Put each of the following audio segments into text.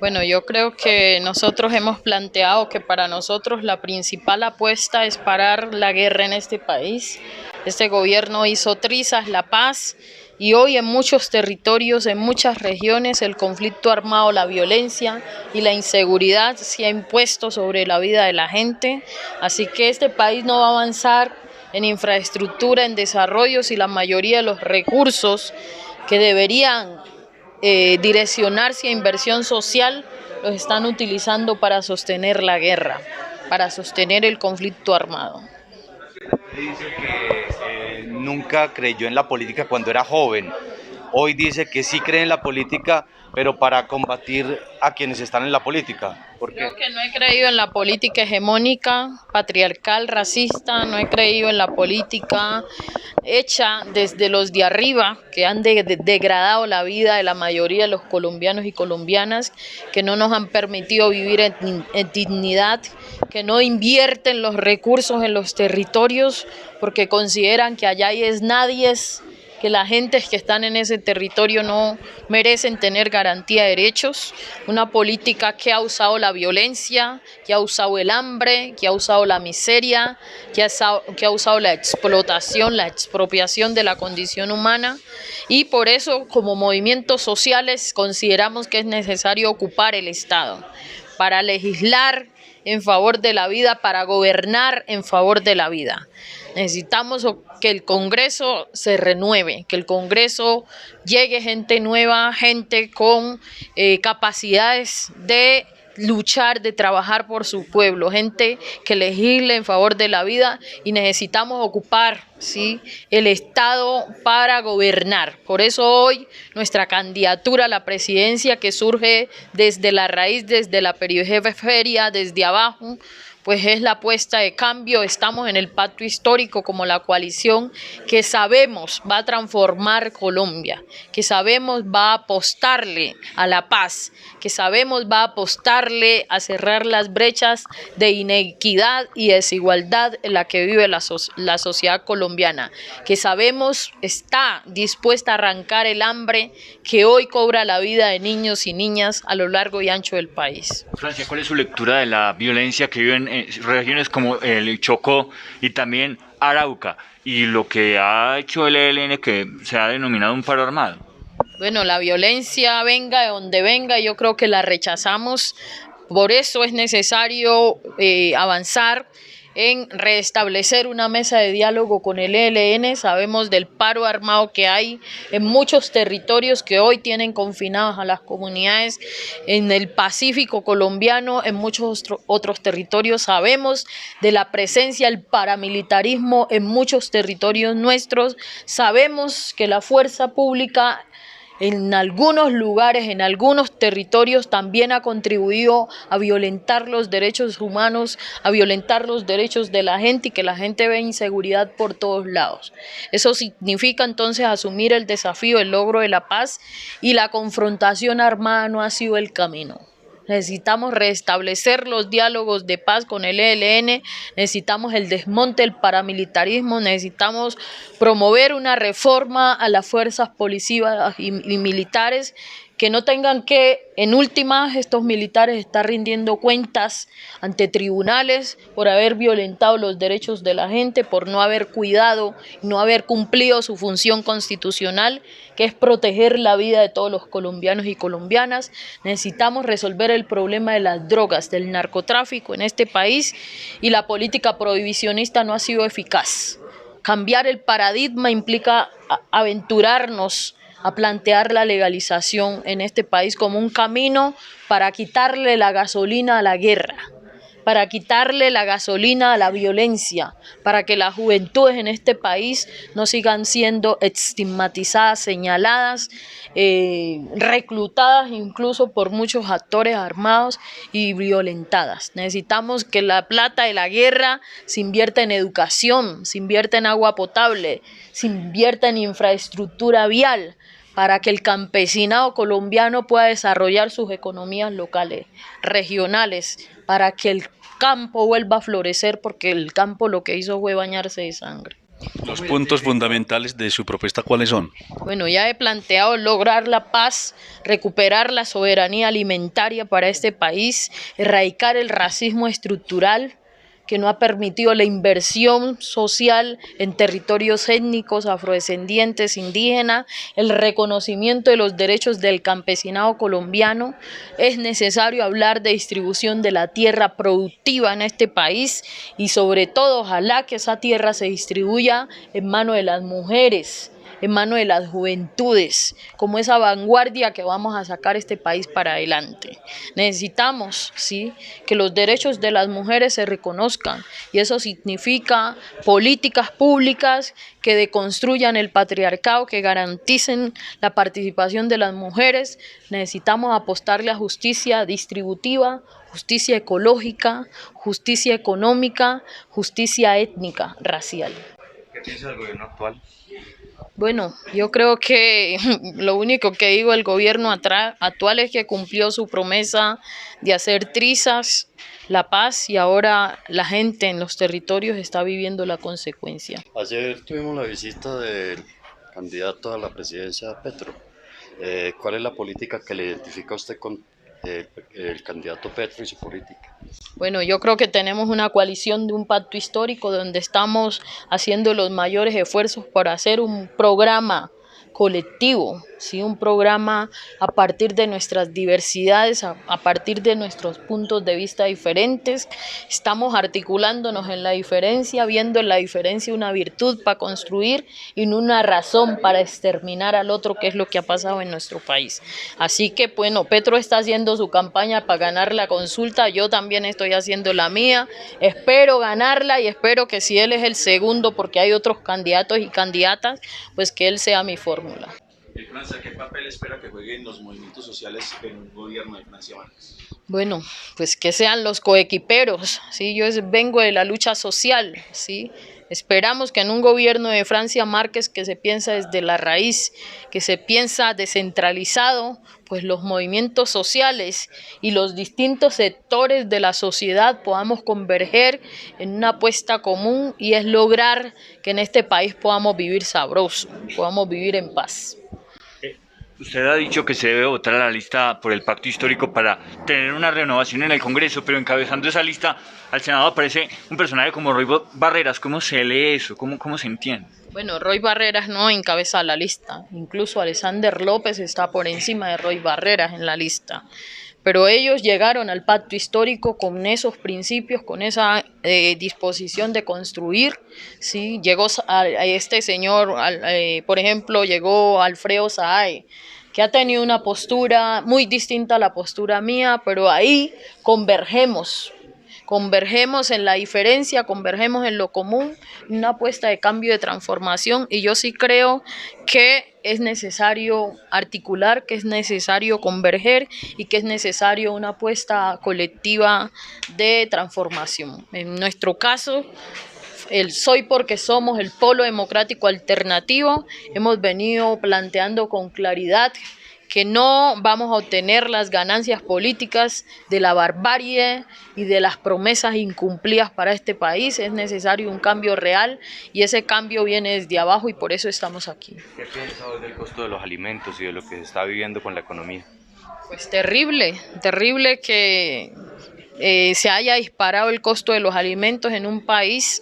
Bueno, yo creo que nosotros hemos planteado que para nosotros la principal apuesta es parar la guerra en este país. Este gobierno hizo trizas la paz y hoy en muchos territorios, en muchas regiones, el conflicto armado, la violencia y la inseguridad se ha impuesto sobre la vida de la gente. Así que este país no va a avanzar en infraestructura, en desarrollo, si la mayoría de los recursos que deberían direccionarse a inversión social los están utilizando para sostener la guerra, para sostener el conflicto armado. Dice que nunca creyó en la política cuando era joven. Hoy dice que sí cree en la política, pero para combatir a quienes están en la política. ¿Por qué? Creo que no he creído en la política hegemónica, patriarcal, racista, no he creído en la política hecha desde los de arriba, que han degradado la vida de la mayoría de los colombianos y colombianas, que no nos han permitido vivir en dignidad, que no invierten los recursos en los territorios porque consideran que allá es nadie, que la gente que están en ese territorio no merecen tener garantía de derechos, una política que ha usado la violencia, que ha usado el hambre, que ha usado la miseria, que ha usado la explotación, la expropiación de la condición humana, y por eso como movimientos sociales consideramos que es necesario ocupar el Estado para legislar en favor de la vida, para gobernar en favor de la vida. Necesitamos que el Congreso se renueve, que el Congreso llegue gente nueva, gente con capacidades de luchar, de trabajar por su pueblo, gente que legisle en favor de la vida, y necesitamos ocupar, ¿sí?, el Estado para gobernar. Por eso hoy nuestra candidatura a la presidencia, que surge desde la raíz, desde la periferia, desde abajo, pues es la apuesta de cambio. Estamos en el pacto histórico como la coalición que sabemos va a transformar Colombia, que sabemos va a apostarle a la paz, que sabemos va a apostarle a cerrar las brechas de inequidad y desigualdad en la que vive la sociedad colombiana, que sabemos está dispuesta a arrancar el hambre que hoy cobra la vida de niños y niñas a lo largo y ancho del país. Francia, ¿cuál es su lectura de la violencia que viven en regiones como el Chocó y también Arauca y lo que ha hecho el ELN, que se ha denominado un paro armado? Bueno, la violencia venga de donde venga, yo creo que la rechazamos. Por eso es necesario avanzar en restablecer una mesa de diálogo con el ELN. Sabemos del paro armado que hay en muchos territorios que hoy tienen confinadas a las comunidades en el Pacífico colombiano, en muchos otros territorios. Sabemos de la presencia del paramilitarismo en muchos territorios nuestros. Sabemos que la fuerza pública en algunos lugares, en algunos territorios, también ha contribuido a violentar los derechos humanos, a violentar los derechos de la gente, y que la gente ve inseguridad por todos lados. Eso significa entonces asumir el desafío, el logro de la paz, y la confrontación armada no ha sido el camino. Necesitamos restablecer los diálogos de paz con el ELN, necesitamos el desmonte del paramilitarismo, necesitamos promover una reforma a las fuerzas policíacas y militares, que no tengan que, en últimas, estos militares estar rindiendo cuentas ante tribunales por haber violentado los derechos de la gente, por no haber cuidado, no haber cumplido su función constitucional, que es proteger la vida de todos los colombianos y colombianas. Necesitamos resolver el problema de las drogas, del narcotráfico en este país, y la política prohibicionista no ha sido eficaz. Cambiar el paradigma implica aventurarnos a plantear la legalización en este país como un camino para quitarle la gasolina a la guerra, para quitarle la gasolina a la violencia, para que las juventudes en este país no sigan siendo estigmatizadas, señaladas, reclutadas incluso por muchos actores armados y violentadas. Necesitamos que la plata de la guerra se invierta en educación, se invierta en agua potable, se invierta en infraestructura vial, para que el campesinado colombiano pueda desarrollar sus economías locales, regionales, para que el campo vuelva a florecer, porque el campo lo que hizo fue bañarse de sangre. Los puntos fundamentales de su propuesta, ¿cuáles son? Bueno, ya he planteado lograr la paz, recuperar la soberanía alimentaria para este país, erradicar el racismo estructural que no ha permitido la inversión social en territorios étnicos, afrodescendientes, indígenas, el reconocimiento de los derechos del campesinado colombiano. Es necesario hablar de distribución de la tierra productiva en este país y sobre todo ojalá que esa tierra se distribuya en manos de las mujeres, en manos de las juventudes, como esa vanguardia que vamos a sacar este país para adelante. Necesitamos, ¿sí?, que los derechos de las mujeres se reconozcan y eso significa políticas públicas que deconstruyan el patriarcado, que garanticen la participación de las mujeres. Necesitamos apostarle a justicia distributiva, justicia ecológica, justicia económica, justicia étnica, racial. ¿Qué piensa del gobierno actual? Bueno, yo creo que lo único que digo del gobierno actual es que cumplió su promesa de hacer trizas la paz y ahora la gente en los territorios está viviendo la consecuencia. Ayer tuvimos la visita del candidato a la presidencia Petro. ¿Cuál es la política que le identifica a usted con el candidato Petro y su política? Bueno, yo creo que tenemos una coalición de un pacto histórico donde estamos haciendo los mayores esfuerzos para hacer un programa colectivo, ¿sí? Un programa a partir de nuestras diversidades, a partir de nuestros puntos de vista diferentes. Estamos articulándonos en la diferencia, viendo en la diferencia una virtud para construir y no una razón para exterminar al otro, que es lo que ha pasado en nuestro país. Así que, bueno, Petro está haciendo su campaña para ganar la consulta, yo también estoy haciendo la mía, espero ganarla y espero que si él es el segundo, porque hay otros candidatos y candidatas, pues que él sea mi fórmula. Francia, ¿qué papel espera que jueguen los movimientos sociales en un gobierno de Francia Márquez? Bueno, pues que sean los coequiperos, ¿sí? Vengo de la lucha social, ¿sí? Esperamos que en un gobierno de Francia Márquez que se piensa desde la raíz, que se piensa descentralizado, pues los movimientos sociales y los distintos sectores de la sociedad podamos converger en una apuesta común y es lograr que en este país podamos vivir sabroso, podamos vivir en paz. Usted ha dicho que se debe votar a la lista por el pacto histórico para tener una renovación en el Congreso, pero encabezando esa lista al Senado aparece un personaje como Roy Barreras. ¿Cómo se lee eso? ¿Cómo se entiende? Bueno, Roy Barreras no encabeza la lista, incluso Alexander López está por encima de Roy Barreras en la lista. Pero ellos llegaron al pacto histórico con esos principios, con esa disposición de construir, ¿sí? Llegó a este señor, por ejemplo, llegó Alfredo Saay, que ha tenido una postura muy distinta a la postura mía, pero ahí convergemos en la diferencia, convergemos en lo común, una apuesta de cambio, de transformación, y yo sí creo que es necesario articular, que es necesario converger y que es necesario una apuesta colectiva de transformación. En nuestro caso, el Soy porque somos el polo democrático alternativo, hemos venido planteando con claridad que no vamos a obtener las ganancias políticas de la barbarie y de las promesas incumplidas para este país. Es necesario un cambio real y ese cambio viene desde abajo y por eso estamos aquí. ¿Qué piensa hoy del costo de los alimentos y de lo que se está viviendo con la economía? Pues terrible que se haya disparado el costo de los alimentos en un país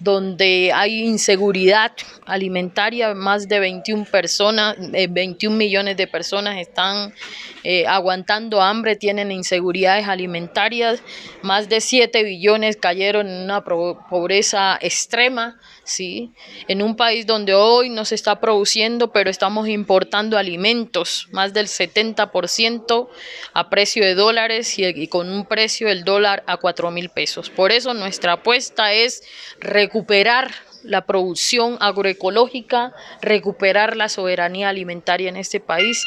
donde hay inseguridad alimentaria. Más de 21 millones de personas están aguantando hambre, tienen inseguridades alimentarias, más de 7 billones cayeron en una pobreza extrema, ¿sí? En un país donde hoy no se está produciendo, pero estamos importando alimentos, más del 70% a precio de dólares y con un precio del dólar a 4.000 pesos. Por eso nuestra apuesta es recuperar la producción agroecológica, recuperar la soberanía alimentaria en este país.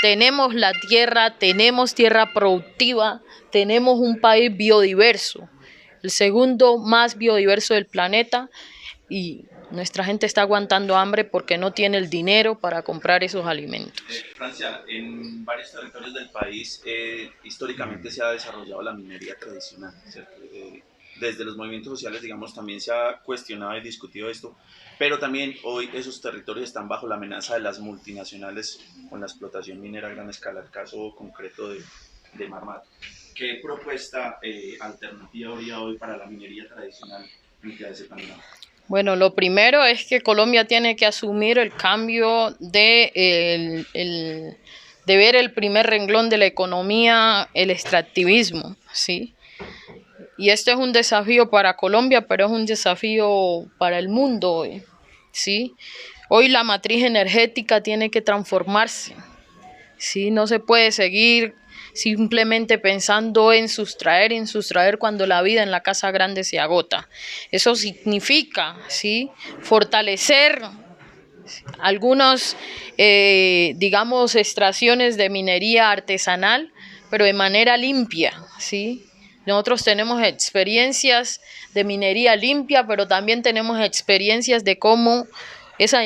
Tenemos la tierra, tenemos tierra productiva, tenemos un país biodiverso, el segundo más biodiverso del planeta, y nuestra gente está aguantando hambre porque no tiene el dinero para comprar esos alimentos. Francia, en varios territorios del país históricamente se ha desarrollado la minería tradicional, ¿cierto? desde los movimientos sociales, digamos, también se ha cuestionado y discutido esto, pero también hoy esos territorios están bajo la amenaza de las multinacionales con la explotación minera a gran escala, el caso concreto de Marmato. ¿Qué propuesta alternativa habría hoy para la minería tradicional frente a ese panorama? Bueno, lo primero es que Colombia tiene que asumir el cambio de ver el primer renglón de la economía, el extractivismo, ¿sí? Y este es un desafío para Colombia, pero es un desafío para el mundo hoy, ¿sí? Hoy la matriz energética tiene que transformarse, ¿sí? No se puede seguir simplemente pensando en sustraer cuando la vida en la casa grande se agota. Eso significa, ¿sí?, fortalecer algunas, digamos, extracciones de minería artesanal, pero de manera limpia, ¿sí? Nosotros tenemos experiencias de minería limpia, pero también tenemos experiencias de cómo esa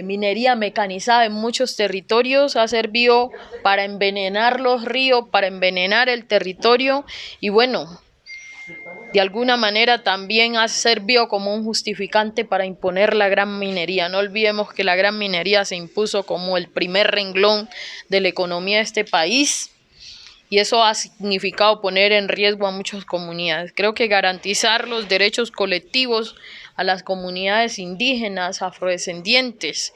minería mecanizada en muchos territorios ha servido para envenenar los ríos, para envenenar el territorio y bueno, de alguna manera también ha servido como un justificante para imponer la gran minería. No olvidemos que la gran minería se impuso como el primer renglón de la economía de este país y eso ha significado poner en riesgo a muchas comunidades. Creo que garantizar los derechos colectivos a las comunidades indígenas, afrodescendientes,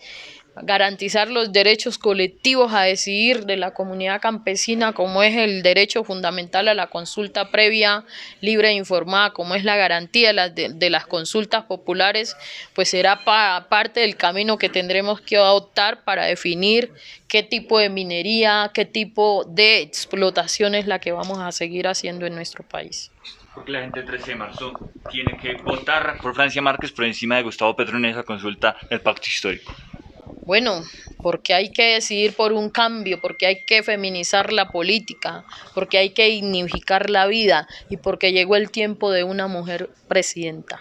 garantizar los derechos colectivos a decidir de la comunidad campesina, como es el derecho fundamental a la consulta previa, libre e informada, como es la garantía de las consultas populares, pues será parte del camino que tendremos que adoptar para definir qué tipo de minería, qué tipo de explotación es la que vamos a seguir haciendo en nuestro país. Porque la gente el 13 de marzo tiene que votar por Francia Márquez por encima de Gustavo Petro en esa consulta del pacto histórico. Bueno, porque hay que decidir por un cambio, porque hay que feminizar la política, porque hay que dignificar la vida y porque llegó el tiempo de una mujer presidenta.